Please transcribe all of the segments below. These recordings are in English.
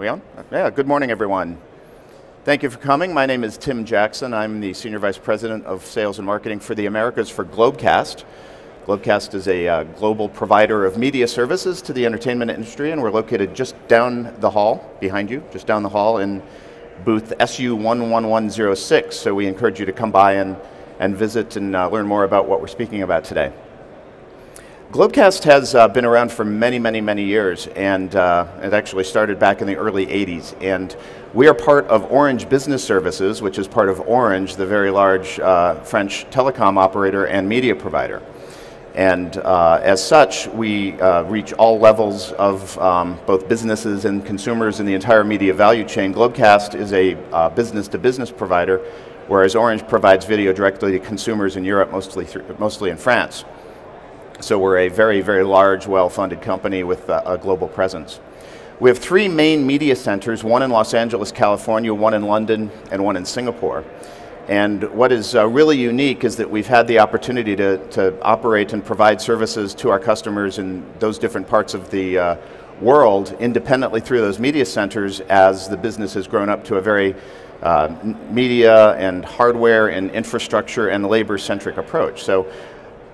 We on? Yeah, good morning, everyone. Thank you for coming. My name is Tim Jackson. I'm the Senior Vice President of Sales and Marketing for the Americas for Globecast. Globecast is a global provider of media services to the entertainment industry, and we're located just down the hall, behind you, just down the hall in booth SU11106. So we encourage you to come by and visit and learn more about what we're speaking about today. Globecast has been around for many, many, many years, and it actually started back in the early 80s. And we are part of Orange Business Services, which is part of Orange, the very large French telecom operator and media provider. And as such, we reach all levels of both businesses and consumers in the entire media value chain. Globecast is a business-to-business provider, whereas Orange provides video directly to consumers in Europe, mostly in France. So we're a very, very large, well-funded company with a global presence. We have three main media centers, one in Los Angeles, California, one in London, and one in Singapore. And what is really unique is that we've had the opportunity to operate and provide services to our customers in those different parts of the world independently through those media centers as the business has grown up to a very media and hardware and infrastructure and labor-centric approach. So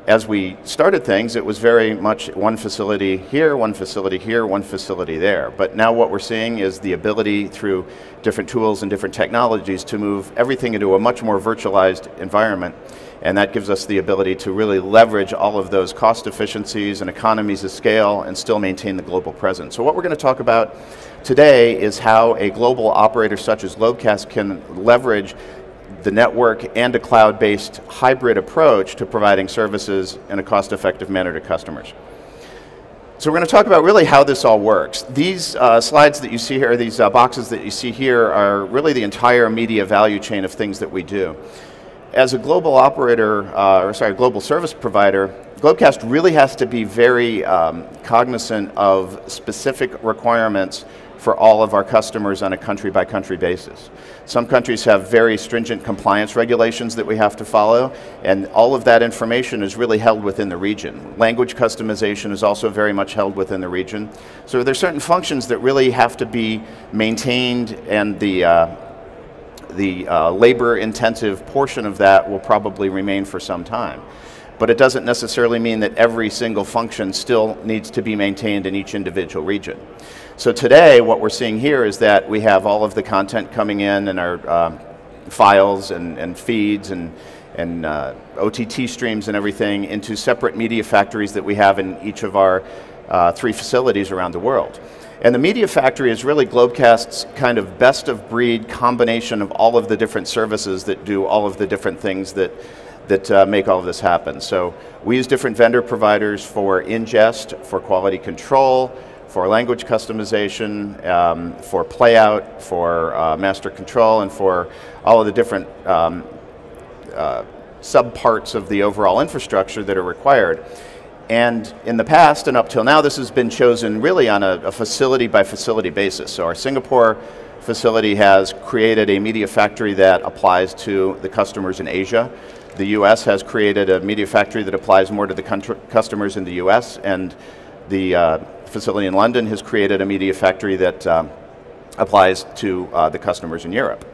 as we started things, it was very much one facility here, one facility here, one facility there. But now what we're seeing is the ability through different tools and different technologies to move everything into a much more virtualized environment. And that gives us the ability to really leverage all of those cost efficiencies and economies of scale and still maintain the global presence. So what we're going to talk about today is how a global operator such as Globecast can leverage the network and a cloud-based hybrid approach to providing services in a cost-effective manner to customers. So we're going to talk about really how this all works. These slides that you see here, these boxes that you see here are really the entire media value chain of things that we do. As a global operator, global service provider, Globecast really has to be very cognizant of specific requirements for all of our customers on a country-by-country basis. Some countries have very stringent compliance regulations that we have to follow, and all of that information is really held within the region. Language customization is also very much held within the region. So there are certain functions that really have to be maintained, and the labor-intensive portion of that will probably remain for some time. But it doesn't necessarily mean that every single function still needs to be maintained in each individual region. So today, what we're seeing here is that we have all of the content coming in our files and feeds and OTT streams and everything into separate media factories that we have in each of our three facilities around the world. And the media factory is really Globecast's kind of best of breed combination of all of the different services that do all of the different things that make all of this happen. So we use different vendor providers for ingest, for quality control, for language customization, for Playout, for master control, and for all of the different subparts of the overall infrastructure that are required. And in the past and up till now, this has been chosen really on a facility-by-facility basis. So our Singapore facility has created a media factory that applies to the customers in Asia. The US has created a media factory that applies more to the customers in the US, and the facility in London has created a media factory that applies to the customers in Europe.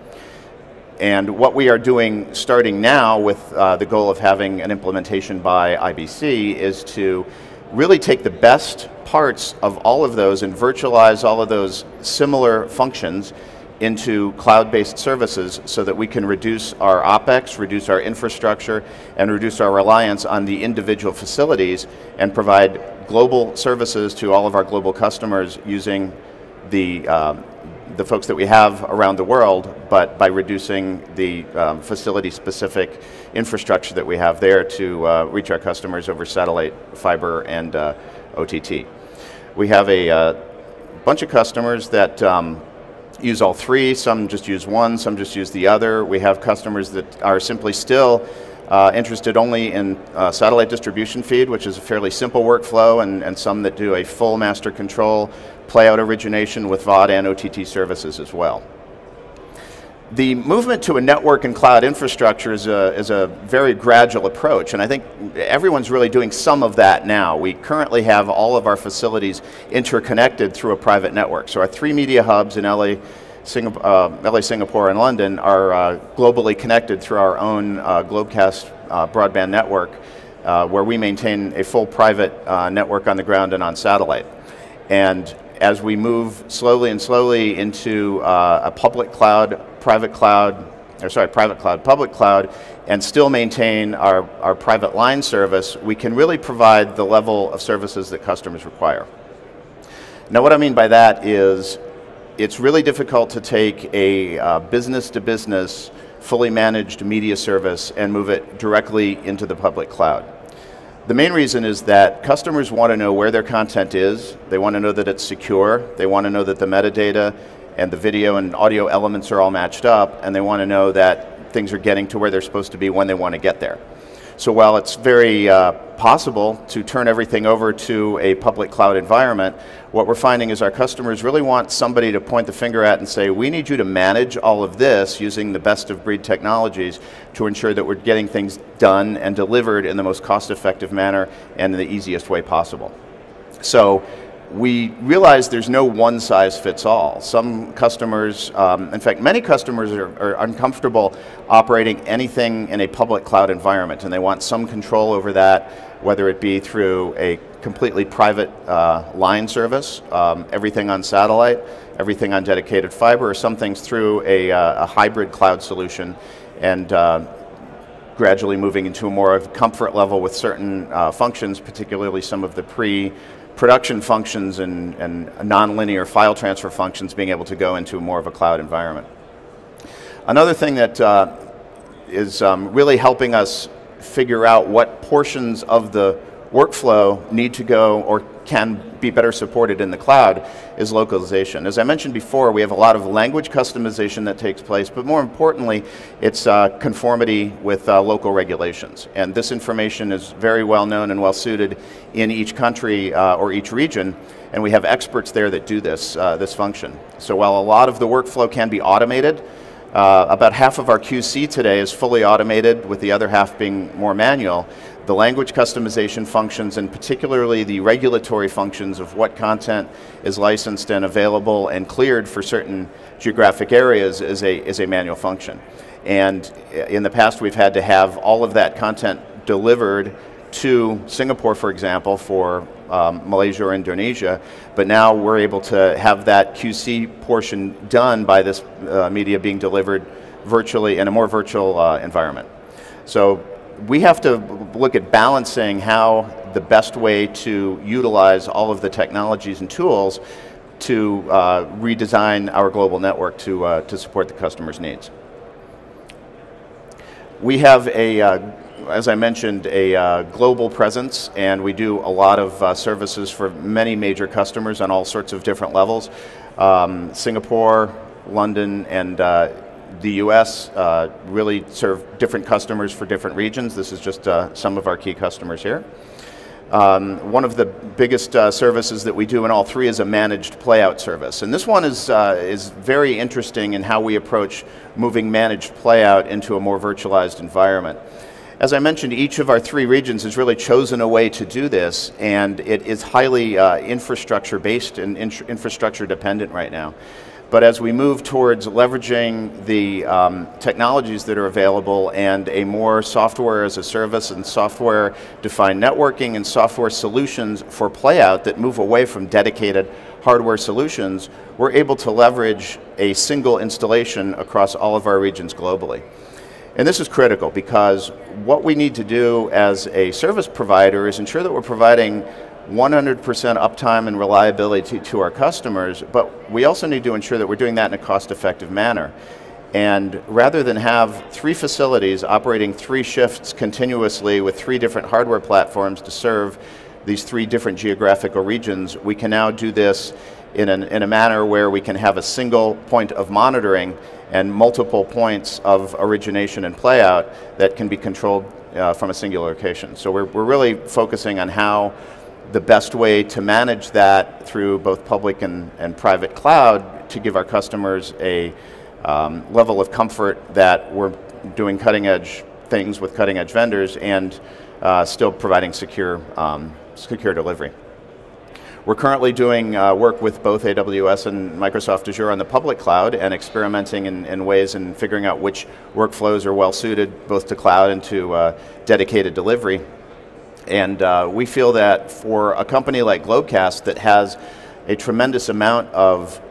And what we are doing starting now with the goal of having an implementation by IBC is to really take the best parts of all of those and virtualize all of those similar functions into cloud-based services so that we can reduce our OpEx, reduce our infrastructure, and reduce our reliance on the individual facilities and provide global services to all of our global customers using the folks that we have around the world, but by reducing the facility-specific infrastructure that we have there to reach our customers over satellite, fiber, and OTT. We have a bunch of customers that use all three, some just use one, some just use the other. We have customers that are simply still interested only in satellite distribution feed, which is a fairly simple workflow, and some that do a full master control, Playout origination with VOD and OTT services as well. The movement to a network and cloud infrastructure is a very gradual approach, and I think everyone's really doing some of that now. We currently have all of our facilities interconnected through a private network. So our 3 media hubs in LA, Singapore, and London are globally connected through our own Globecast broadband network, where we maintain a full private network on the ground and on satellite. And as we move slowly into a public cloud, private cloud, public cloud, and still maintain our private line service, we can really provide the level of services that customers require. Now what I mean by that is it's really difficult to take a business-to-business, fully managed media service and move it directly into the public cloud. The main reason is that customers want to know where their content is, they want to know that it's secure, they want to know that the metadata and the video and audio elements are all matched up, and they want to know that things are getting to where they're supposed to be when they want to get there. So while it's very possible to turn everything over to a public cloud environment, what we're finding is our customers really want somebody to point the finger at and say, we need you to manage all of this using the best of breed technologies to ensure that we're getting things done and delivered in the most cost-effective manner and in the easiest way possible. So we realize there's no one-size-fits-all. Some customers, in fact, many customers are uncomfortable operating anything in a public cloud environment, and they want some control over that, whether it be through a completely private line service, everything on satellite, everything on dedicated fiber, or some things through a hybrid cloud solution, and gradually moving into a more of comfort level with certain functions, particularly some of the production functions and non-linear file transfer functions being able to go into more of a cloud environment. Another thing that is really helping us figure out what portions of the workflow need to go or can be better supported in the cloud is localization. As I mentioned before, we have a lot of language customization that takes place, but more importantly, it's conformity with local regulations. And this information is very well known and well suited in each country or each region, and we have experts there that do this, this function. So while a lot of the workflow can be automated, about half of our QC today is fully automated, with the other half being more manual. The language customization functions, and particularly the regulatory functions of what content is licensed and available and cleared for certain geographic areas, is a manual function. And in the past, we've had to have all of that content delivered to Singapore, for example, for Malaysia or Indonesia, but now we're able to have that QC portion done by this media being delivered virtually in a more virtual environment. So we have to look at balancing how the best way to utilize all of the technologies and tools to redesign our global network to support the customer's needs. We have as I mentioned, a global presence, and we do a lot of services for many major customers on all sorts of different levels. Singapore, London, and the US really serve different customers for different regions. This is just some of our key customers here. One of the biggest services that we do in all three is a managed playout service. And this one is very interesting in how we approach moving managed playout into a more virtualized environment. As I mentioned, each of our three regions has really chosen a way to do this, and it is highly infrastructure based and infrastructure dependent right now. But as we move towards leveraging the technologies that are available and a more software as a service and software defined networking and software solutions for playout that move away from dedicated hardware solutions, we're able to leverage a single installation across all of our regions globally. And this is critical because what we need to do as a service provider is ensure that we're providing 100% uptime and reliability to our customers, but we also need to ensure that we're doing that in a cost-effective manner. And rather than have 3 facilities operating 3 shifts continuously with 3 different hardware platforms to serve these 3 different geographical regions, we can now do this in a manner where we can have a single point of monitoring and multiple points of origination and playout that can be controlled from a singular location. So we're really focusing on how the best way to manage that through both public and private cloud to give our customers a level of comfort that we're doing cutting edge things with cutting edge vendors and still providing secure delivery. We're currently doing work with both AWS and Microsoft Azure on the public cloud and experimenting in ways and figuring out which workflows are well suited both to cloud and to dedicated delivery. And we feel that for a company like Globecast that has a tremendous amount of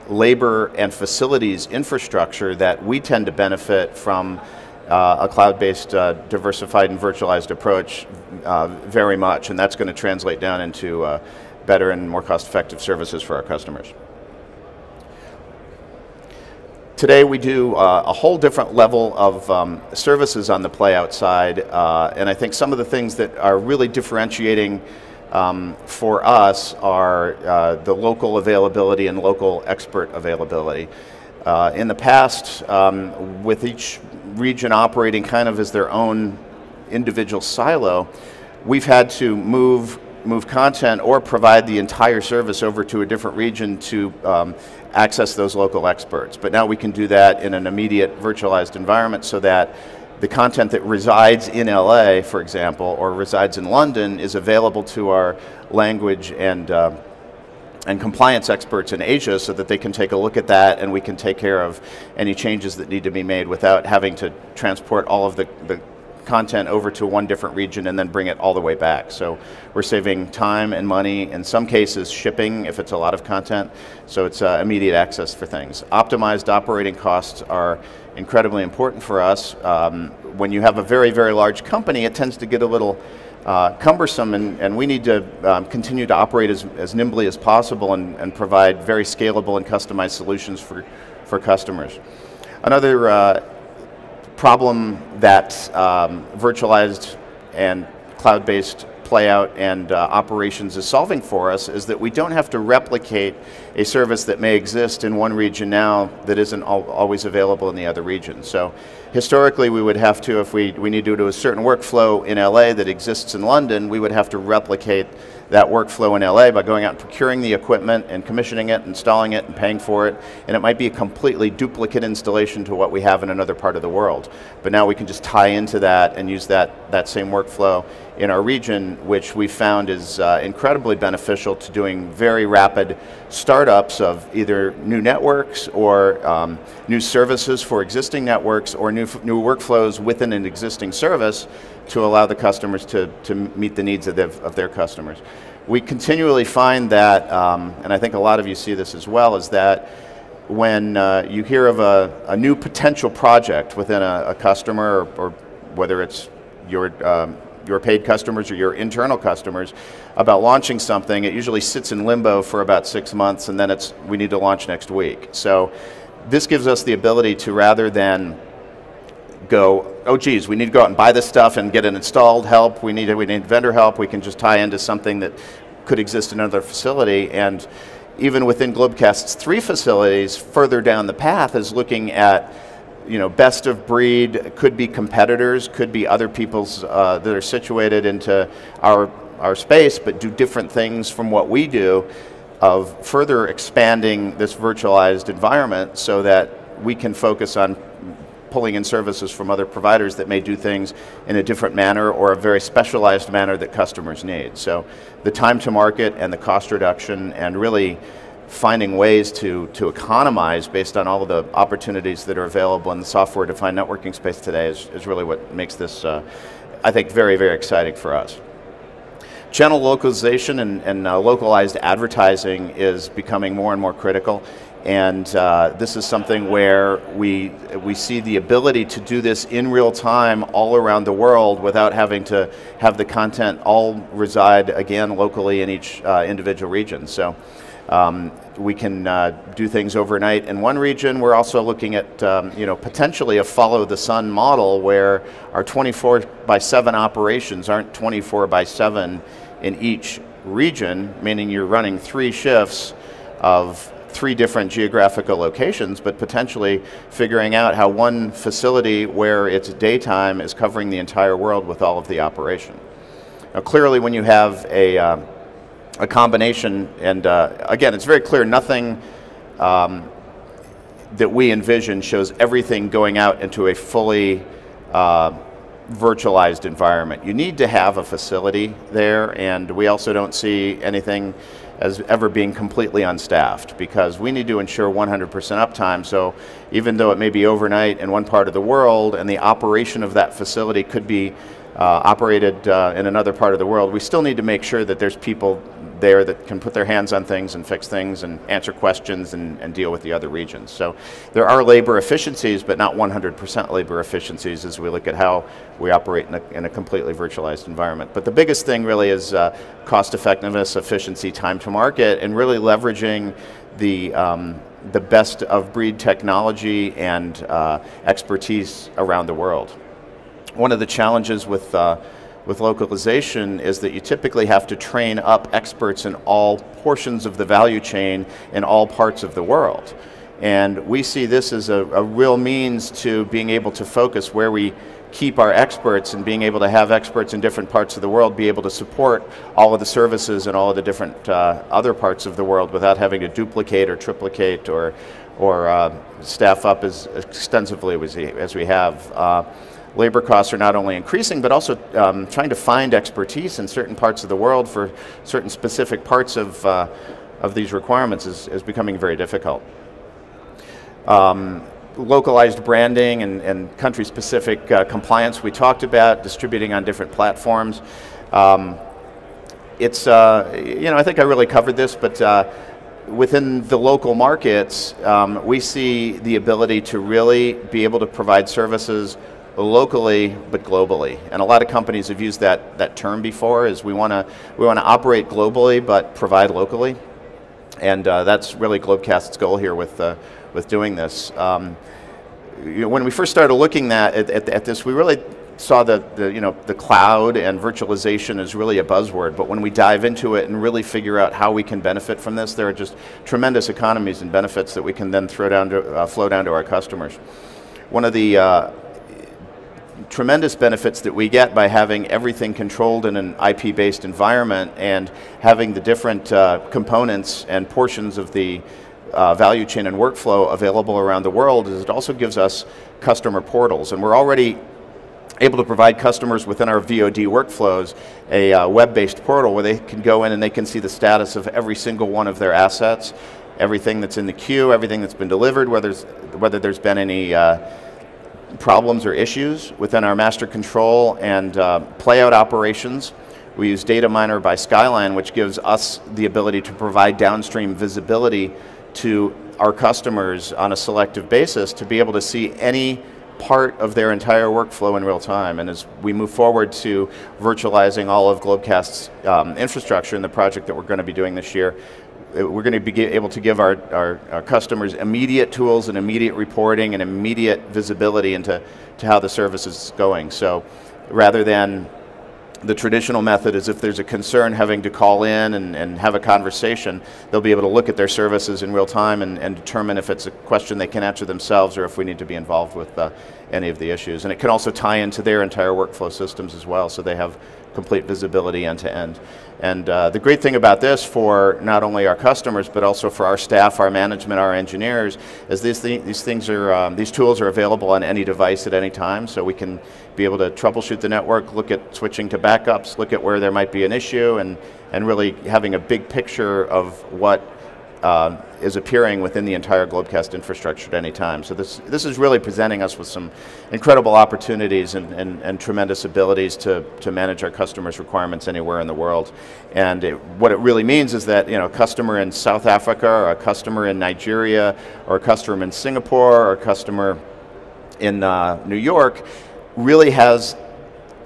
labor and facilities infrastructure, that we tend to benefit from a cloud-based, diversified and virtualized approach very much, and that's going to translate down into better and more cost-effective services for our customers. Today we do a whole different level of services on the Playout side, and I think some of the things that are really differentiating for us are the local availability and local expert availability. In the past, with each region operating kind of as their own individual silo, we've had to move content or provide the entire service over to a different region to access those local experts. But now we can do that in an immediate virtualized environment so that the content that resides in LA, for example, or resides in London is available to our language and compliance experts in Asia so that they can take a look at that and we can take care of any changes that need to be made without having to transport all of the content over to one different region and then bring it all the way back. So we're saving time and money, in some cases shipping if it's a lot of content, so it's immediate access for things. Optimized operating costs are incredibly important for us. When you have a very, very large company, it tends to get a little cumbersome, and we need to continue to operate as nimbly as possible and provide very scalable and customized solutions for customers. Another problem that virtualized and cloud-based Playout and operations is solving for us is that we don't have to replicate a service that may exist in one region now that isn't always available in the other region. So historically we would have to, if we need to do a certain workflow in LA that exists in London, we would have to replicate that workflow in LA by going out and procuring the equipment and commissioning it, installing it and paying for it, and it might be a completely duplicate installation to what we have in another part of the world. But now we can just tie into that and use that same workflow in our region, which we found is incredibly beneficial to doing very rapid startups of either new networks or new services for existing networks or new workflows within an existing service to allow the customers to meet the needs of their customers. We continually find that, and I think a lot of you see this as well, is that when you hear of a new potential project within a customer, or whether it's your paid customers or your internal customers, about launching something, it usually sits in limbo for about 6 months and then we need to launch next week. So this gives us the ability to, rather than go, oh geez, we need to go out and buy this stuff and get it installed, help, we need vendor help, we can just tie into something that could exist in another facility. And even within Globecast's 3 facilities, further down the path is looking at, you know, best of breed, could be competitors, could be other people's that are situated into our space but do different things from what we do, of further expanding this virtualized environment so that we can focus on pulling in services from other providers that may do things in a different manner or a very specialized manner that customers need. So the time to market and the cost reduction and really finding ways to economize based on all of the opportunities that are available in the software-defined networking space today is really what makes this, I think, very, very exciting for us. Channel localization and localized advertising is becoming more and more critical. And this is something where we see the ability to do this in real time all around the world without having to have the content all reside again locally in each individual region. So we can do things overnight in one region. We're also looking at potentially a follow the sun model where our 24/7 operations aren't 24/7 in each region, meaning you're running 3 shifts of 3 different geographical locations, but potentially figuring out how one facility where it's daytime is covering the entire world with all of the operation. Now clearly when you have a combination, and again it's very clear nothing that we envision shows everything going out into a fully virtualized environment. You need to have a facility there, and we also don't see anything as ever being completely unstaffed, because we need to ensure 100% uptime. So even though it may be overnight in one part of the world and the operation of that facility could be operated in another part of the world, we still need to make sure that there's people there that can put their hands on things and fix things and answer questions and deal with the other regions. So there are labor efficiencies, but not 100% labor efficiencies as we look at how we operate in a completely virtualized environment. But the biggest thing really is cost effectiveness, efficiency, time to market, and really leveraging the best of breed technology and expertise around the world. One of the challenges with localization is that you typically have to train up experts in all portions of the value chain in all parts of the world. And we see this as a real means to being able to focus where we keep our experts, and being able to have experts in different parts of the world be able to support all of the services in all of the different other parts of the world without having to duplicate or triplicate or staff up as extensively as we have. Labor costs are not only increasing, but also trying to find expertise in certain parts of the world for certain specific parts of these requirements is becoming very difficult. Localized branding and country-specific compliance we talked about, distributing on different platforms. It's, I think I really covered this, but within the local markets, we see the ability to really be able to provide services locally but globally, and a lot of companies have used that term before. Is we want to operate globally but provide locally, and that's really Globecast's goal here with doing this. When we first started looking at this, we really saw the cloud and virtualization is really a buzzword, but when we dive into it and really figure out how we can benefit from this, there are just tremendous economies and benefits that we can then flow down to our customers. One of the tremendous benefits that we get by having everything controlled in an IP-based environment and having the different components and portions of the value chain and workflow available around the world is it also gives us customer portals, and we're already able to provide customers within our VOD workflows a web-based portal where they can go in and they can see the status of every single one of their assets, everything that's in the queue, everything that's been delivered, whether there's been any problems or issues within our master control and playout operations. We use Data Miner by Skyline, which gives us the ability to provide downstream visibility to our customers on a selective basis to be able to see any part of their entire workflow in real time. And as we move forward to virtualizing all of Globecast's infrastructure in the project that we're going to be doing this year, we're going to be able to give our customers immediate tools and immediate reporting and immediate visibility into how the service is going. So rather than the traditional method is if there's a concern having to call in and have a conversation, they'll be able to look at their services in real time and determine if it's a question they can answer themselves or if we need to be involved with any of the issues. And it can also tie into their entire workflow systems as well, so they have complete visibility end to end. And the great thing about this for not only our customers but also for our staff, our management, our engineers, is these tools are available on any device at any time, so we can be able to troubleshoot the network, look at switching to backups, look at where there might be an issue, and really having a big picture of what is appearing within the entire Globecast infrastructure at any time. So this is really presenting us with some incredible opportunities and tremendous abilities to manage our customers' requirements anywhere in the world. And what it really means is that a customer in South Africa, or a customer in Nigeria, or a customer in Singapore, or a customer in New York really has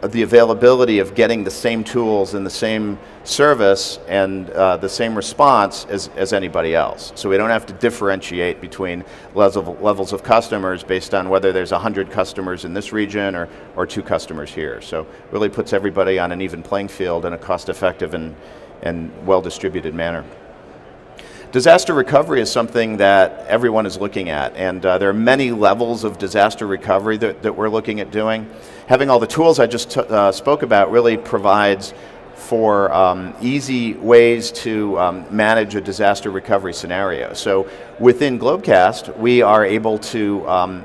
the availability of getting the same tools and the same service and the same response as anybody else. So we don't have to differentiate between levels of customers based on whether there's 100 customers in this region or 2 customers here. So really puts everybody on an even playing field in a cost-effective and well-distributed manner. Disaster recovery is something that everyone is looking at, and there are many levels of disaster recovery that we're looking at doing. Having all the tools I just spoke about really provides for easy ways to manage a disaster recovery scenario. So within Globecast, we are able to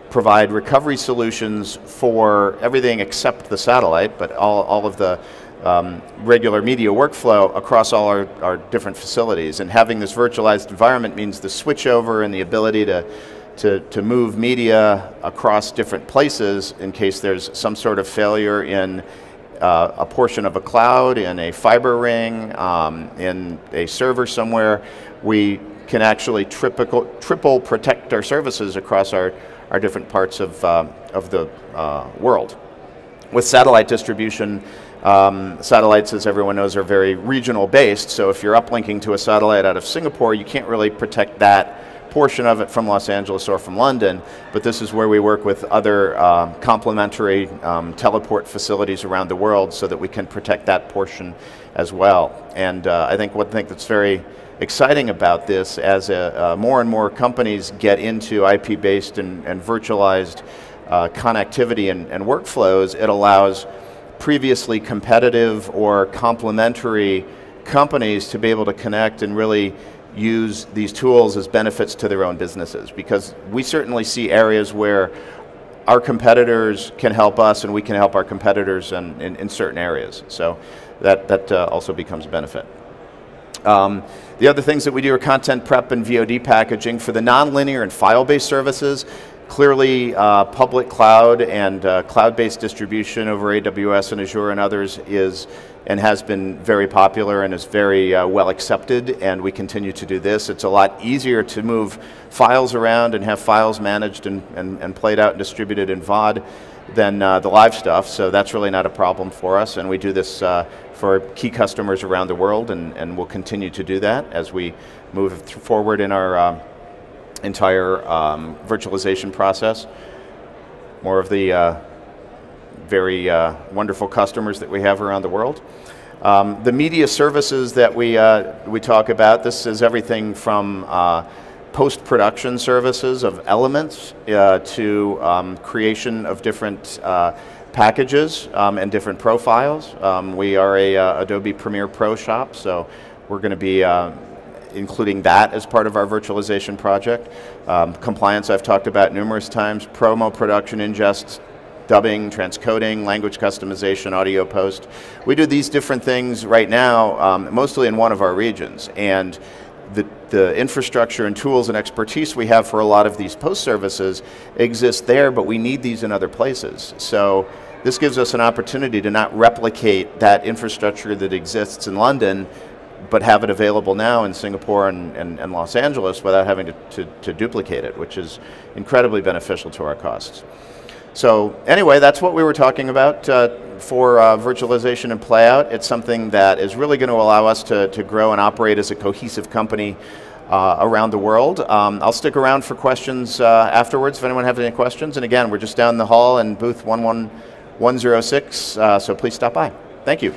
provide recovery solutions for everything except the satellite, but all of the regular media workflow across all our different facilities. And having this virtualized environment means the switchover and the ability to move media across different places in case there's some sort of failure in a portion of a cloud, in a fiber ring, in a server somewhere. We can actually triple protect our services across our different parts of the world. With satellite distribution, satellites, as everyone knows, are very regional based, so if you're uplinking to a satellite out of Singapore, you can't really protect that portion of it from Los Angeles or from London, but this is where we work with other complementary teleport facilities around the world so that we can protect that portion as well. And I think one thing that's very exciting about this, as more and more companies get into IP-based and virtualized connectivity and workflows, it allows previously competitive or complementary companies to be able to connect and really use these tools as benefits to their own businesses, because we certainly see areas where our competitors can help us and we can help our competitors in certain areas. So that also becomes a benefit. The other things that we do are content prep and VOD packaging. For the non-linear and file-based services, clearly public cloud and cloud-based distribution over AWS and Azure and others is and has been very popular and is very well accepted, and we continue to do this. It's a lot easier to move files around and have files managed and played out and distributed in VOD than the live stuff, so that's really not a problem for us, and we do this for key customers around the world, and we'll continue to do that as we move forward in our entire virtualization process. More of the very wonderful customers that we have around the world. The media services that we talk about, this is everything from post-production services of elements to creation of different packages and different profiles. We are a Adobe Premiere Pro shop, so we're going to be including that as part of our virtualization project. Compliance I've talked about numerous times, promo production ingests, dubbing, transcoding, language customization, audio post. We do these different things right now, mostly in one of our regions, and the infrastructure and tools and expertise we have for a lot of these post services exist there, but we need these in other places. So this gives us an opportunity to not replicate that infrastructure that exists in London, but have it available now in Singapore and Los Angeles without having to duplicate it, which is incredibly beneficial to our costs. So anyway, that's what we were talking about for virtualization and Playout. It's something that is really going to allow us to grow and operate as a cohesive company around the world. I'll stick around for questions afterwards if anyone has any questions. And again, we're just down the hall in booth 11106, so please stop by. Thank you.